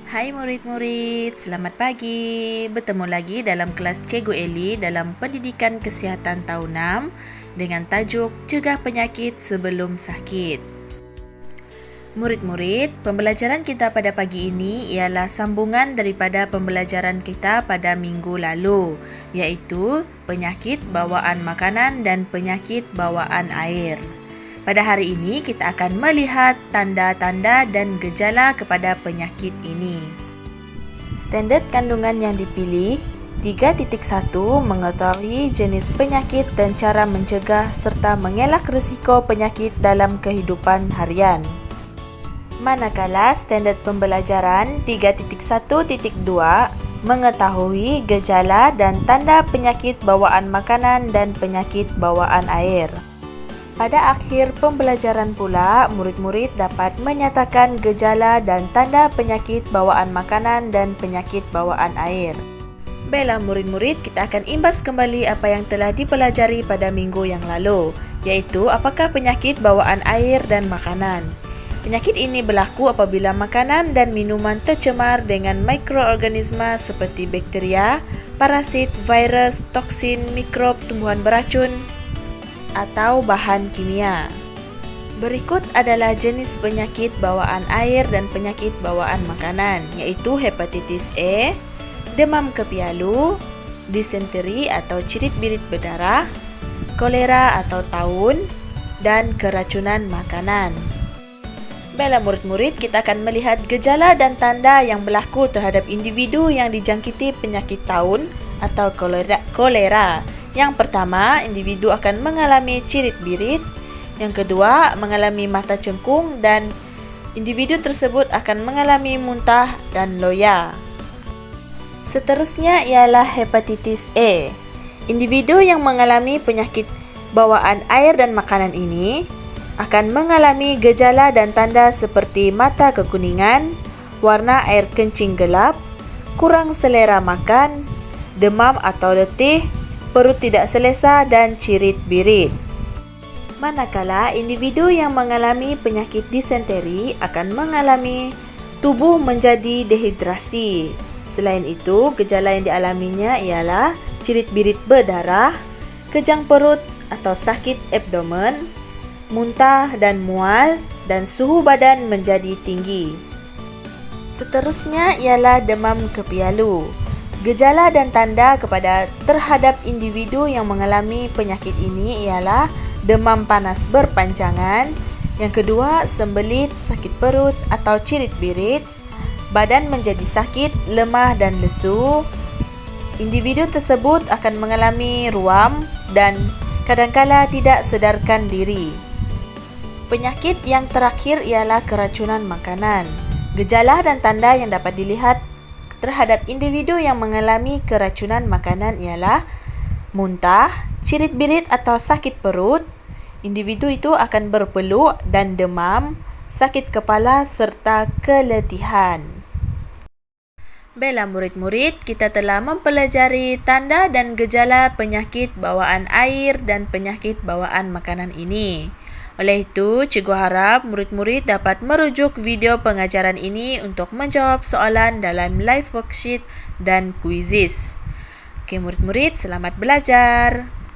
Hai murid-murid, selamat pagi. Bertemu lagi dalam kelas Cikgu Eli dalam Pendidikan Kesihatan tahun 6 dengan tajuk Cegah Penyakit Sebelum Sakit. Murid-murid, pembelajaran kita pada pagi ini ialah sambungan daripada pembelajaran kita pada minggu lalu, iaitu penyakit bawaan makanan dan penyakit bawaan air. Pada hari ini, kita akan melihat tanda-tanda dan gejala kepada penyakit ini. Standard kandungan yang dipilih 3.1 mengetahui jenis penyakit dan cara mencegah serta mengelak risiko penyakit dalam kehidupan harian. Manakala standard pembelajaran 3.1.2 mengetahui gejala dan tanda penyakit bawaan makanan dan penyakit bawaan air. Pada akhir pembelajaran pula, murid-murid dapat menyatakan gejala dan tanda penyakit bawaan makanan dan penyakit bawaan air. Baiklah murid-murid, kita akan imbas kembali apa yang telah dipelajari pada minggu yang lalu, iaitu apakah penyakit bawaan air dan makanan. Penyakit ini berlaku apabila makanan dan minuman tercemar dengan mikroorganisma seperti bakteria, parasit, virus, toksin, mikrob, tumbuhan beracun, atau bahan kimia. Berikut adalah jenis penyakit bawaan air dan penyakit bawaan makanan, iaitu hepatitis A, demam kepialu, disenteri atau cirit-birit berdarah, kolera atau taun, dan keracunan makanan. Baiklah murid-murid, kita akan melihat gejala dan tanda yang berlaku terhadap individu yang dijangkiti penyakit taun atau kolera. Yang pertama, individu akan mengalami cirit-birit. Yang kedua, mengalami mata cengkung dan individu tersebut akan mengalami muntah dan loya. Seterusnya ialah hepatitis A. Individu yang mengalami penyakit bawaan air dan makanan ini akan mengalami gejala dan tanda seperti mata kekuningan, warna air kencing gelap, kurang selera makan, demam atau letih, perut tidak selesa dan cirit-birit. Manakala individu yang mengalami penyakit disenteri akan mengalami tubuh menjadi dehidrasi. Selain itu, gejala yang dialaminya ialah cirit-birit berdarah, kejang perut atau sakit abdomen, muntah dan mual, dan suhu badan menjadi tinggi. Seterusnya ialah demam kepialu. Gejala dan tanda terhadap individu yang mengalami penyakit ini ialah demam panas berpanjangan, yang kedua sembelit, sakit perut atau cirit-birit, badan menjadi sakit, lemah dan lesu. Individu tersebut akan mengalami ruam dan kadangkala tidak sedarkan diri. Penyakit yang terakhir ialah keracunan makanan. Gejala dan tanda yang dapat dilihat terhadap individu yang mengalami keracunan makanan ialah muntah, cirit-birit atau sakit perut. Individu itu akan berpeluh dan demam, sakit kepala serta keletihan. Baiklah murid-murid, kita telah mempelajari tanda dan gejala penyakit bawaan air dan penyakit bawaan makanan ini. Oleh itu, cikgu harap murid-murid dapat merujuk video pengajaran ini untuk menjawab soalan dalam live worksheet dan quizzes. Okey murid-murid, selamat belajar.